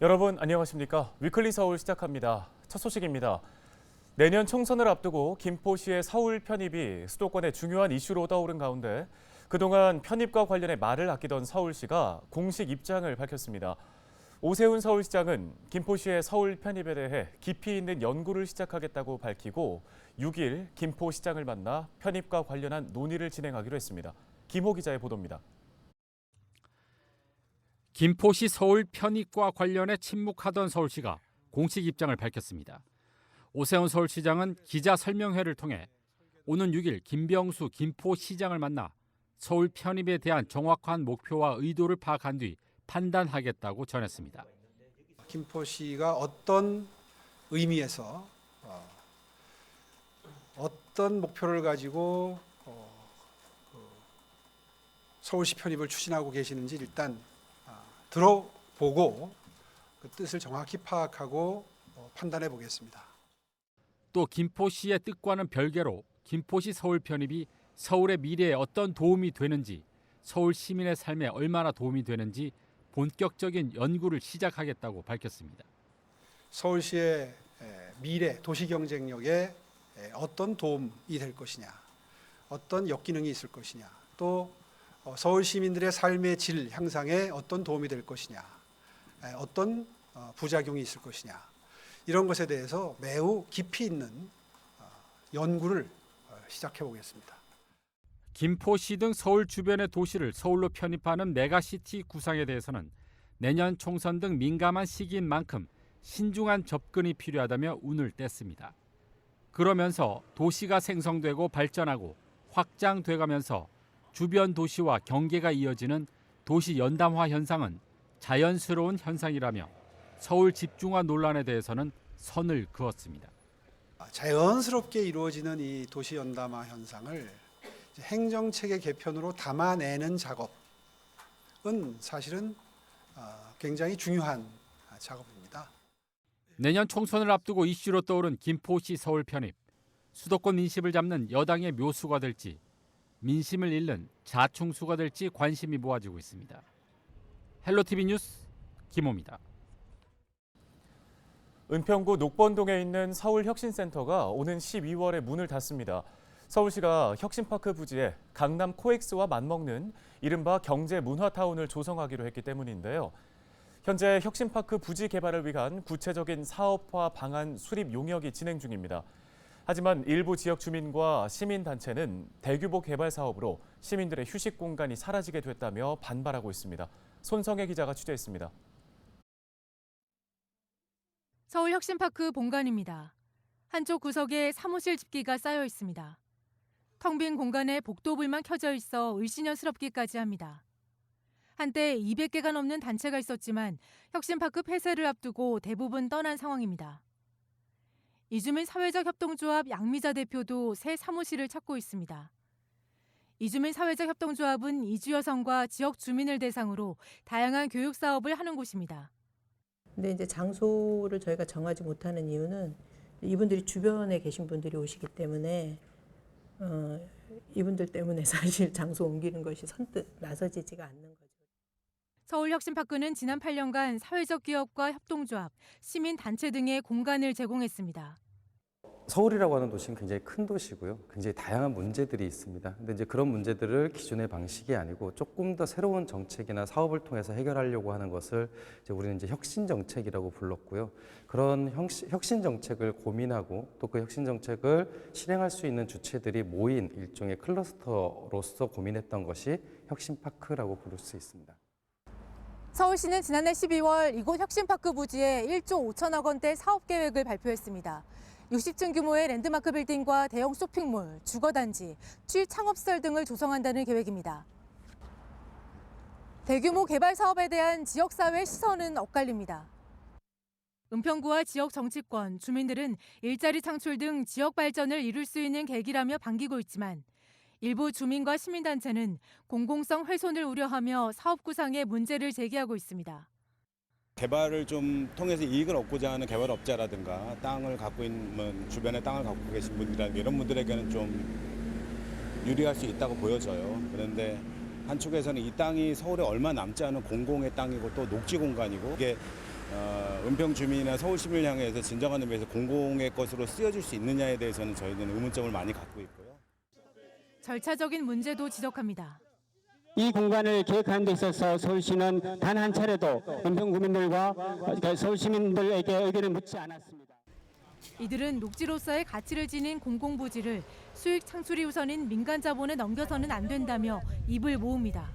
여러분 안녕하십니까? 위클리 서울 시작합니다. 첫 소식입니다. 내년 총선을 앞두고 김포시의 서울 편입이 수도권의 중요한 이슈로 떠오른 가운데 그동안 편입과 관련해 말을 아끼던 서울시가 공식 입장을 밝혔습니다. 오세훈 서울시장은 김포시의 서울 편입에 대해 깊이 있는 연구를 시작하겠다고 밝히고 6일 김포시장을 만나 편입과 관련한 논의를 진행하기로 했습니다. 김호 기자의 보도입니다. 김포시 서울 편입과 관련해 침묵하던 서울시가 공식 입장을 밝혔습니다. 오세훈 서울시장은 기자 설명회를 통해 오는 6일 김병수 김포시장을 만나 서울 편입에 대한 정확한 목표와 의도를 파악한 뒤 판단하겠다고 전했습니다. 김포시가 어떤 의미에서 어떤 목표를 가지고 서울시 편입을 추진하고 계시는지 일단 들어보고 그 뜻을 정확히 파악하고 판단해 보겠습니다. 또 김포시의 뜻과는 별개로 김포시 서울 편입이 서울의 미래에 어떤 도움이 되는지, 서울 시민의 삶에 얼마나 도움이 되는지 본격적인 연구를 시작하겠다고 밝혔습니다. 서울시의 미래 도시 경쟁력에 어떤 도움이 될 것이냐, 어떤 역기능이 있을 것이냐, 또 서울 시민들의 삶의 질 향상에 어떤 도움이 될 것이냐, 어떤 부작용이 있을 것이냐, 이런 것에 대해서 매우 깊이 있는 연구를 시작해 보겠습니다. 김포시 등 서울 주변의 도시를 서울로 편입하는 메가시티 구상에 대해서는 내년 총선 등 민감한 시기인 만큼 신중한 접근이 필요하다며 운을 뗐습니다. 그러면서 도시가 생성되고 발전하고 확장돼가면서 주변 도시와 경계가 이어지는 도시 연담화 현상은 자연스러운 현상이라며 서울 집중화 논란에 대해서는 선을 그었습니다. 자연스럽게 이루어지는 이 도시 연담화 현상을 행정체계 개편으로 담아내는 작업은 사실은 굉장히 중요한 작업입니다. 내년 총선을 앞두고 이슈로 떠오른 김포시 서울 편입. 수도권 민심을 잡는 여당의 묘수가 될지, 민심을 잃는 자충수가 될지 관심이 모아지고 있습니다. 헬로티비 뉴스 김호입니다. 은평구 녹번동에 있는 서울혁신센터가 오는 12월에 문을 닫습니다. 서울시가 혁신파크 부지에 강남 코엑스와 맞먹는 이른바 경제문화타운을 조성하기로 했기 때문인데요. 현재 혁신파크 부지 개발을 위한 구체적인 사업화 방안 수립 용역이 진행 중입니다. 하지만 일부 지역 주민과 시민단체는 대규모 개발 사업으로 시민들의 휴식 공간이 사라지게 됐다며 반발하고 있습니다. 손성혜 기자가 취재했습니다. 서울 혁신파크 본관입니다. 한쪽 구석에 사무실 집기가 쌓여 있습니다. 텅 빈 공간에 복도불만 켜져 있어 을씨년스럽기까지 합니다. 한때 200개가 넘는 단체가 있었지만 혁신파크 폐쇄를 앞두고 대부분 떠난 상황입니다. 이주민 사회적 협동조합 양미자 대표도 새 사무실을 찾고 있습니다. 이주민 사회적 협동조합은 이주 여성과 지역 주민을 대상으로 다양한 교육 사업을 하는 곳입니다. 근데 이제 장소를 저희가 정하지 못하는 이유는 이분들이 주변에 계신 분들이 오시기 때문에 이분들 때문에 사실 장소 옮기는 것이 선뜻 나서지지가 않는 거죠. 서울혁신파크는 지난 8년간 사회적 기업과 협동조합, 시민단체 등의 공간을 제공했습니다. 서울이라고 하는 도시는 굉장히 큰 도시고요. 굉장히 다양한 문제들이 있습니다. 근데 이제 그런 문제들을 기존의 방식이 아니고 조금 더 새로운 정책이나 사업을 통해서 해결하려고 하는 것을 이제 우리는 이제 혁신 정책이라고 불렀고요. 그런 혁신 정책을 고민하고 또 그 혁신 정책을 실행할 수 있는 주체들이 모인 일종의 클러스터로서 고민했던 것이 혁신파크라고 부를 수 있습니다. 서울시는 지난해 12월 이곳 혁신파크 부지에 1조 5천억 원대 사업 계획을 발표했습니다. 60층 규모의 랜드마크 빌딩과 대형 쇼핑몰, 주거단지, 취창업시설 등을 조성한다는 계획입니다. 대규모 개발 사업에 대한 지역사회 시선은 엇갈립니다. 은평구와 지역 정치권, 주민들은 일자리 창출 등 지역 발전을 이룰 수 있는 계기라며 반기고 있지만 일부 주민과 시민단체는 공공성 훼손을 우려하며 사업 구상에 문제를 제기하고 있습니다. 개발을 좀 통해서 이익을 얻고자 하는 개발업자라든가 땅을 갖고 있는 주변에 땅을 갖고 계신 분이라든가 이런 분들에게는 좀 유리할 수 있다고 보여져요. 그런데 한쪽에서는 이 땅이 서울에 얼마 남지 않은 공공의 땅이고 또 녹지 공간이고 이게 은평 주민이나 서울 시민을 향해서 진정한 의미에서 공공의 것으로 쓰여질 수 있느냐에 대해서는 저희는 의문점을 많이 갖고 있고요. 절차적인 문제도 지적합니다. 이 공간을 계획하는 데 있어서 서울시는 단 한 차례도 은평 구민들과 서울 시민들에게 의견을 묻지 않았습니다. 이들은 녹지로서의 가치를 지닌 공공부지를 수익 창출이 우선인 민간 자본에 넘겨서는 안 된다며 입을 모읍니다.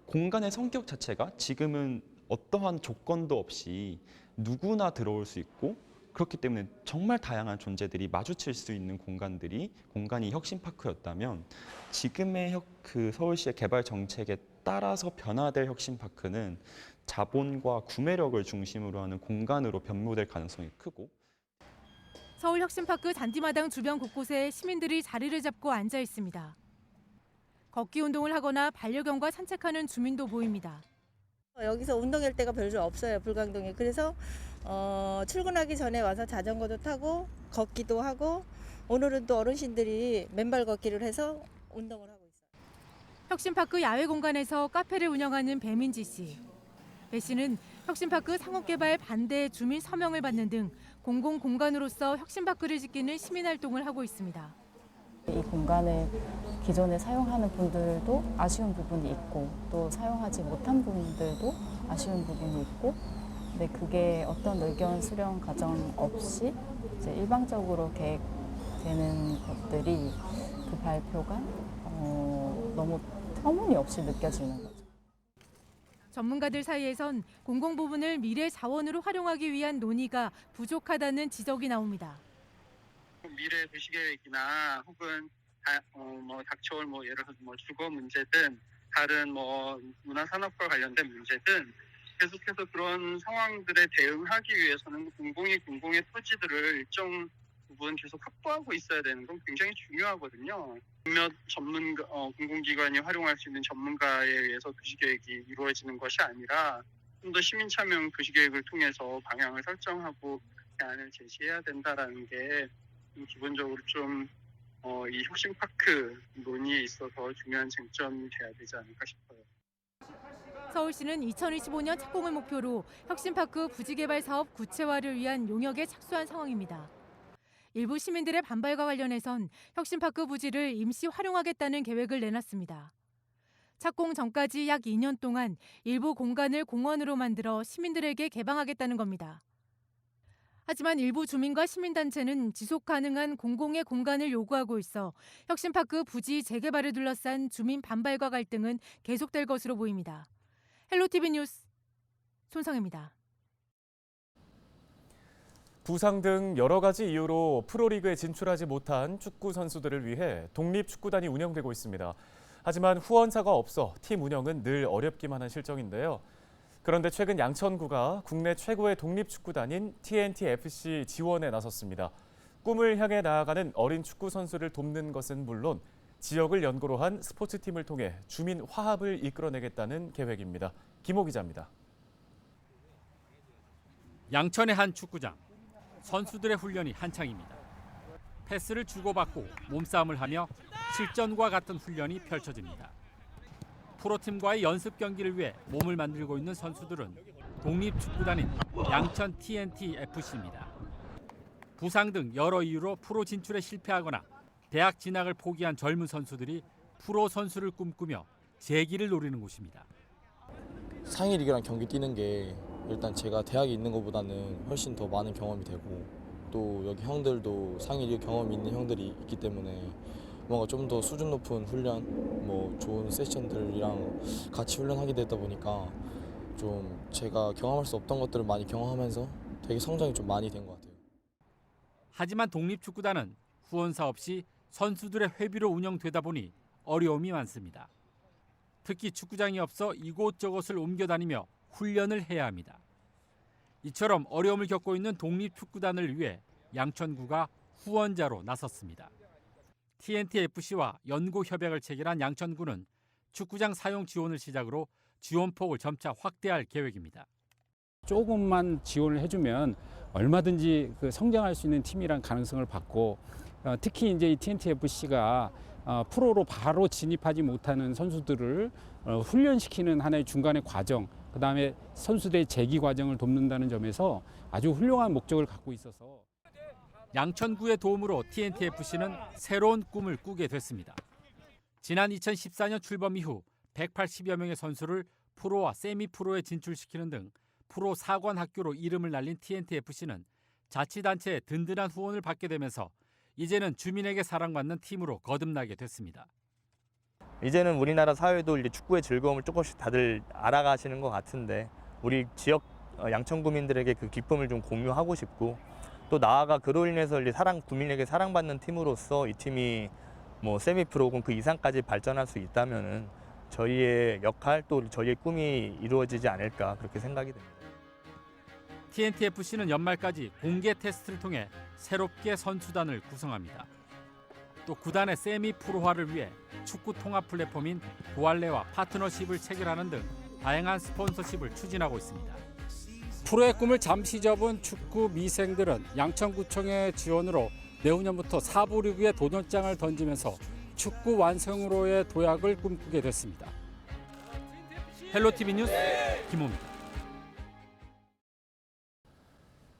공간의 성격 자체가 지금은 어떠한 조건도 없이 누구나 들어올 수 있고 그렇기 때문에 정말 다양한 존재들이 마주칠 수 있는 공간이 혁신파크였다면 지금의 그 서울시의 개발 정책에 따라서 변화될 혁신파크는 자본과 구매력을 중심으로 하는 공간으로 변모될 가능성이 크고 서울 혁신파크 잔디마당 주변 곳곳에 시민들이 자리를 잡고 앉아 있습니다. 걷기 운동을 하거나 반려견과 산책하는 주민도 보입니다. 여기서 운동할 데가 별로 없어요, 불광동에. 그래서 출근하기 전에 와서 자전거도 타고 걷기도 하고 오늘은 또 어르신들이 맨발 걷기를 해서 운동을 하고 있어요. 혁신파크 야외 공간에서 카페를 운영하는 배민지 씨. 배 씨는 혁신파크 상업개발 반대 주민 서명을 받는 등 공공공간으로서 혁신파크를 지키는 시민활동을 하고 있습니다. 이 공간을 기존에 사용하는 분들도 아쉬운 부분이 있고 또 사용하지 못한 분들도 아쉬운 부분이 있고 근데 그게 어떤 의견 수렴 과정 없이 이제 일방적으로 계획되는 것들이 그 발표가 너무 터무니없이 느껴지는 거죠. 전문가들 사이에선 공공 부분을 미래 자원으로 활용하기 위한 논의가 부족하다는 지적이 나옵니다. 미래 도시계획이나 혹은 닥쳐올 예를 들어서 주거 문제든 다른 문화산업과 관련된 문제든 계속해서 그런 상황들에 대응하기 위해서는 공공의 토지들을 일정 부분 계속 확보하고 있어야 되는 건 굉장히 중요하거든요. 몇몇 공공기관이 활용할 수 있는 전문가에 의해서 도시계획이 이루어지는 것이 아니라 좀 더 시민 참여 도시계획을 통해서 방향을 설정하고 대안을 제시해야 된다라는 게 기본적으로 좀 이 혁신파크 논의에 있어서 중요한 쟁점이 돼야 되지 않을까 싶어요. 서울시는 2025년 착공을 목표로 혁신파크 부지개발 사업 구체화를 위한 용역에 착수한 상황입니다. 일부 시민들의 반발과 관련해선 혁신파크 부지를 임시 활용하겠다는 계획을 내놨습니다. 착공 전까지 약 2년 동안 일부 공간을 공원으로 만들어 시민들에게 개방하겠다는 겁니다. 하지만 일부 주민과 시민단체는 지속 가능한 공공의 공간을 요구하고 있어 혁신파크 부지 재개발을 둘러싼 주민 반발과 갈등은 계속될 것으로 보입니다. 헬로티비 뉴스 손성혜입니다. 부상 등 여러 가지 이유로 프로리그에 진출하지 못한 축구 선수들을 위해 독립축구단이 운영되고 있습니다. 하지만 후원사가 없어 팀 운영은 늘 어렵기만 한 실정인데요. 그런데 최근 양천구가 국내 최고의 독립축구단인 TNT-FC 지원에 나섰습니다. 꿈을 향해 나아가는 어린 축구 선수를 돕는 것은 물론 지역을 연고로 한 스포츠팀을 통해 주민 화합을 이끌어내겠다는 계획입니다. 김호 기자입니다. 양천의 한 축구장. 선수들의 훈련이 한창입니다. 패스를 주고받고 몸싸움을 하며 실전과 같은 훈련이 펼쳐집니다. 프로팀과의 연습 경기를 위해 몸을 만들고 있는 선수들은 독립축구단인 양천 TNT-FC입니다. 부상 등 여러 이유로 프로 진출에 실패하거나 대학 진학을 포기한 젊은 선수들이 프로 선수를 꿈꾸며 재기를 노리는 곳입니다. 상위 리그랑 경기 뛰는 게 일단 제가 대학에 있는 것보다는 훨씬 더 많은 경험이 되고 또 여기 형들도 상위 리그 경험이 있는 형들이 있기 때문에 뭔가 좀 더 수준 높은 훈련, 좋은 세션들이랑 같이 훈련하게 되다 보니까 좀 제가 경험할 수 없던 것들을 많이 경험하면서 되게 성장이 좀 많이 된 것 같아요. 하지만 독립축구단은 후원사 없이 선수들의 회비로 운영되다 보니 어려움이 많습니다. 특히 축구장이 없어 이곳저곳을 옮겨 다니며 훈련을 해야 합니다. 이처럼 어려움을 겪고 있는 독립축구단을 위해 양천구가 후원자로 나섰습니다. TNT-FC와 연고 협약을 체결한 양천구는 축구장 사용 지원을 시작으로 지원폭을 점차 확대할 계획입니다. 조금만 지원을 해주면 얼마든지 성장할 수 있는 팀이란 가능성을 받고 특히 이제 이 TNT-FC가 프로로 바로 진입하지 못하는 선수들을 훈련시키는 하나의 중간의 과정 그다음에 선수들의 재기 과정을 돕는다는 점에서 아주 훌륭한 목적을 갖고 있어서 양천구의 도움으로 TNT-FC는 새로운 꿈을 꾸게 됐습니다. 지난 2014년 출범 이후 180여 명의 선수를 프로와 세미프로에 진출시키는 등 프로 사관 학교로 이름을 날린 TNT-FC는 자치단체의 든든한 후원을 받게 되면서 이제는 주민에게 사랑받는 팀으로 거듭나게 됐습니다. 이제는 우리나라 사회도 이제 축구의 즐거움을 조금씩 다들 알아가시는 것 같은데 우리 지역 양천구민들에게 그 기쁨을 좀 공유하고 싶고 또 나아가 그로 인해서 이제 구민에게 사랑받는 팀으로서 이 팀이 뭐 세미프로 혹은 그 이상까지 발전할 수 있다면은 저희의 역할 또 저희의 꿈이 이루어지지 않을까 그렇게 생각이 됩니다. TNT-FC는 연말까지 공개 테스트를 통해 새롭게 선수단을 구성합니다. 또 구단의 세미프로화를 위해 축구 통합 플랫폼인 고알레와 파트너십을 체결하는 등 다양한 스폰서십을 추진하고 있습니다. 프로의 꿈을 잠시 접은 축구 미생들은 양천구청의 지원으로 내후년부터 4부 리그에 도전장을 던지면서 축구 완성으로의 도약을 꿈꾸게 됐습니다. 헬로티비 뉴스 김호입니다.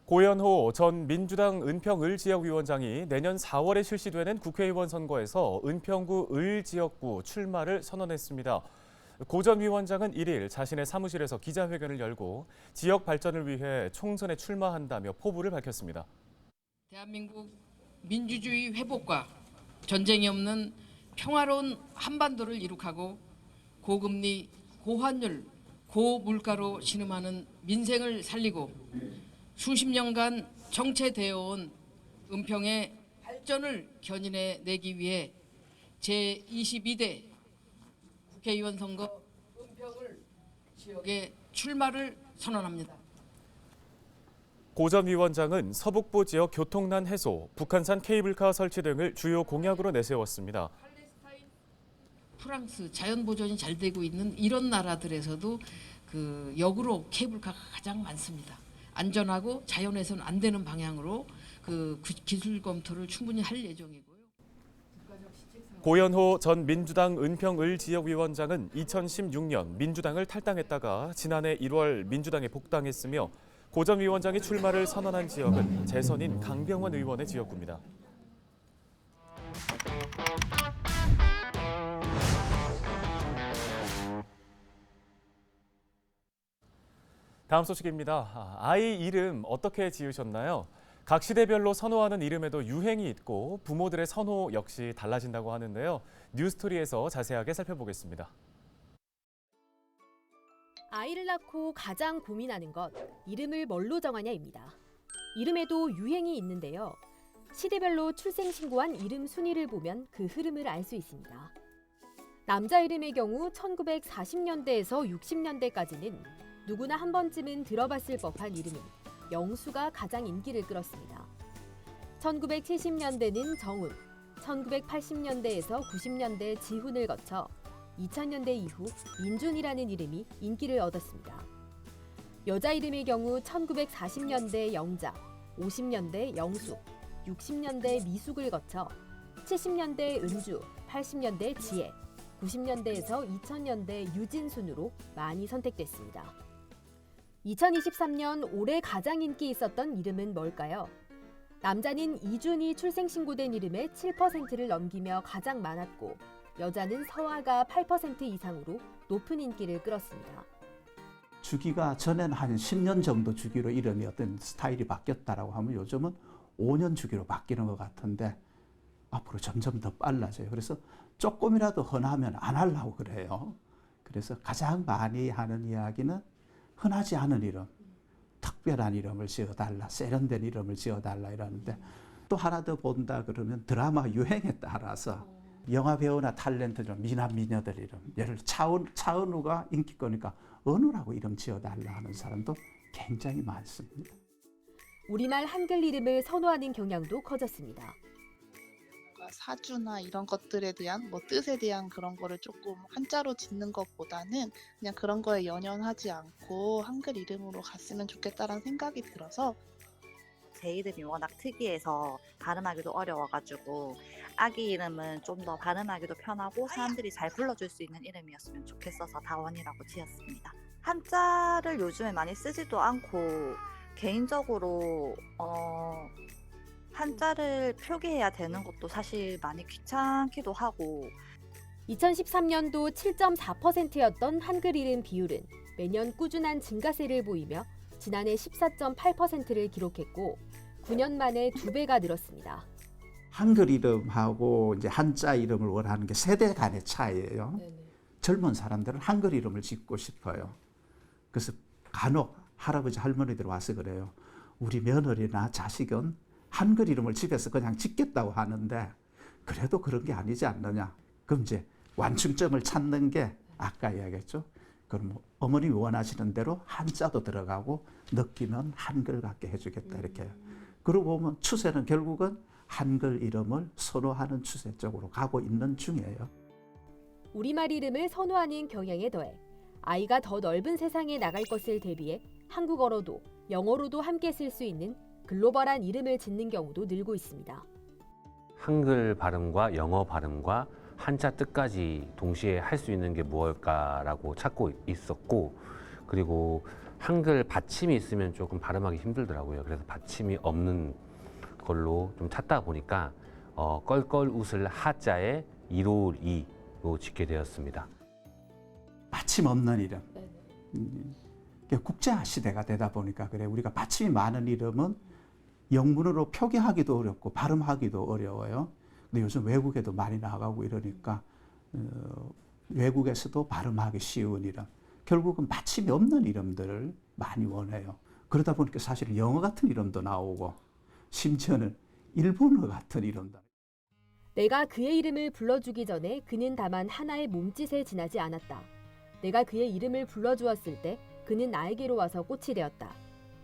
고연호 전 민주당 은평을 지역위원장이 내년 4월에 실시되는 국회의원 선거에서 은평구 을 지역구 출마를 선언했습니다. 고 전 위원장은 1일 자신의 사무실에서 기자회견을 열고 지역 발전을 위해 총선에 출마한다며 포부를 밝혔습니다. 대한민국 민주주의 회복과 전쟁이 없는 평화로운 한반도를 이룩하고 고금리, 고환율, 고물가로 신음하는 민생을 살리고 수십 년간 정체되어 온 은평의 발전을 견인해 내기 위해 제22대 국회의원 선거 은평을 지역에 출마를 선언합니다. 고 전 위원장은 서북부 지역 교통난 해소, 북한산 케이블카 설치 등을 주요 공약으로 내세웠습니다. 프랑스 자연 보존이 잘 되고 있는 이런 나라들에서도 그 역으로 케이블카가 가장 많습니다. 안전하고 자연에서는 안 되는 방향으로 그 기술 검토를 충분히 할 예정이고요. 고연호 전 민주당 은평을 지역위원장은 2016년 민주당을 탈당했다가 지난해 1월 민주당에 복당했으며 고 전 위원장이 출마를 선언한 지역은 재선인 강병원 의원의 지역구입니다. 다음 소식입니다. 아이 이름 어떻게 지으셨나요? 각 시대별로 선호하는 이름에도 유행이 있고 부모들의 선호 역시 달라진다고 하는데요. 뉴스토리에서 자세하게 살펴보겠습니다. 아이를 낳고 가장 고민하는 것, 이름을 뭘로 정하냐입니다. 이름에도 유행이 있는데요. 시대별로 출생신고한 이름 순위를 보면 그 흐름을 알 수 있습니다. 남자 이름의 경우 1940년대에서 60년대까지는 누구나 한 번쯤은 들어봤을 법한 이름인 영수가 가장 인기를 끌었습니다. 1970년대는 정훈, 1980년대에서 90년대 지훈을 거쳐 2000년대 이후 민준이라는 이름이 인기를 얻었습니다. 여자 이름의 경우 1940년대 영자, 50년대 영숙, 60년대 미숙을 거쳐 70년대 은주, 80년대 지혜, 90년대에서 2000년대 유진 순으로 많이 선택됐습니다. 2023년 올해 가장 인기 있었던 이름은 뭘까요? 남자는 이준이 출생신고된 이름의 7%를 넘기며 가장 많았고 여자는 서아가 8% 이상으로 높은 인기를 끌었습니다. 주기가 전에는 한 10년 정도 주기로 이름이 어떤 스타일이 바뀌었다라고 하면 요즘은 5년 주기로 바뀌는 것 같은데 앞으로 점점 더 빨라져요. 그래서 조금이라도 흔하면 안 하려고 그래요. 그래서 가장 많이 하는 이야기는 흔하지 않은 이름, 특별한 이름을 지어달라, 세련된 이름을 지어달라 이러는데 또 하나 더 본다 그러면 드라마 유행에 따라서 영화 배우나 탤런트 좀 미남 미녀들 이름, 예를 들어 차은우가 인기거니까 은우라고 이름 지어달라 하는 사람도 굉장히 많습니다. 우리말 한글 이름을 선호하는 경향도 커졌습니다. 사주나 이런 것들에 대한 뜻에 대한 그런 거를 조금 한자로 짓는 것보다는 그냥 그런 거에 연연하지 않고 한글 이름으로 갔으면 좋겠다라는 생각이 들어서 제 이름이 워낙 특이해서 발음하기도 어려워가지고 아기 이름은 좀 더 발음하기도 편하고 사람들이 잘 불러줄 수 있는 이름이었으면 좋겠어서 다원이라고 지었습니다. 한자를 요즘에 많이 쓰지도 않고 개인적으로 한자를 표기해야 되는 것도 사실 많이 귀찮기도 하고 2013년도 7.4%였던 한글 이름 비율은 매년 꾸준한 증가세를 보이며 지난해 14.8%를 기록했고 9년 만에 2배가 늘었습니다. 한글 이름하고 이제 한자 이름을 원하는 게 세대 간의 차이예요. 젊은 사람들은 한글 이름을 짓고 싶어요. 그래서 간혹 할아버지 할머니들 와서 그래요. 우리 며느리나 자식은 한글 이름을 집에서 그냥 짓겠다고 하는데 그래도 그런 게 아니지 않느냐. 그럼 이제 완충점을 찾는 게 아까 이야기했죠. 그럼 어머님이 원하시는 대로 한자도 들어가고 느끼는 한글 같게 해주겠다 이렇게. 그러고 보면 추세는 결국은 한글 이름을 선호하는 추세 쪽으로 가고 있는 중이에요. 우리말 이름을 선호하는 경향에 더해 아이가 더 넓은 세상에 나갈 것을 대비해 한국어로도 영어로도 함께 쓸 수 있는 글로벌한 이름을 짓는 경우도 늘고 있습니다. 한글 발음과 영어 발음과 한자 뜻까지 동시에 할 수 있는 게 무엇일까라고 찾고 있었고, 그리고 한글 받침이 있으면 조금 발음하기 힘들더라고요. 그래서 받침이 없는 걸로 좀 찾다 보니까 껄껄 웃을 하자에 이로울 이로 짓게 되었습니다. 받침 없는 이름. 국제 시대가 되다 보니까 그래. 우리가 받침이 많은 이름은 영문으로 표기하기도 어렵고 발음하기도 어려워요. 근데 요즘 외국에도 많이 나가고 이러니까 외국에서도 발음하기 쉬운 이름. 결국은 받침이 없는 이름들을 많이 원해요. 그러다 보니까 사실 영어 같은 이름도 나오고 심지어는 일본어 같은 이름도. 내가 그의 이름을 불러주기 전에 그는 다만 하나의 몸짓에 지나지 않았다. 내가 그의 이름을 불러주었을 때 그는 나에게로 와서 꽃이 되었다.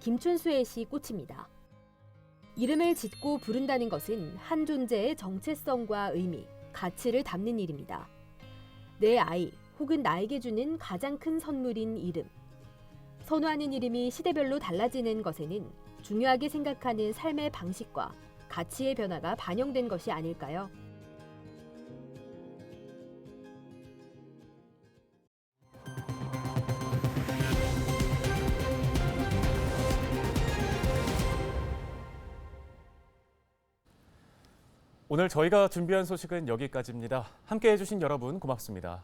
김춘수의 시 꽃입니다. 이름을 짓고 부른다는 것은 한 존재의 정체성과 의미, 가치를 담는 일입니다. 내 아이 혹은 나에게 주는 가장 큰 선물인 이름. 선호하는 이름이 시대별로 달라지는 것에는 중요하게 생각하는 삶의 방식과 가치의 변화가 반영된 것이 아닐까요? 오늘 저희가 준비한 소식은 여기까지입니다. 함께해 주신 여러분 고맙습니다.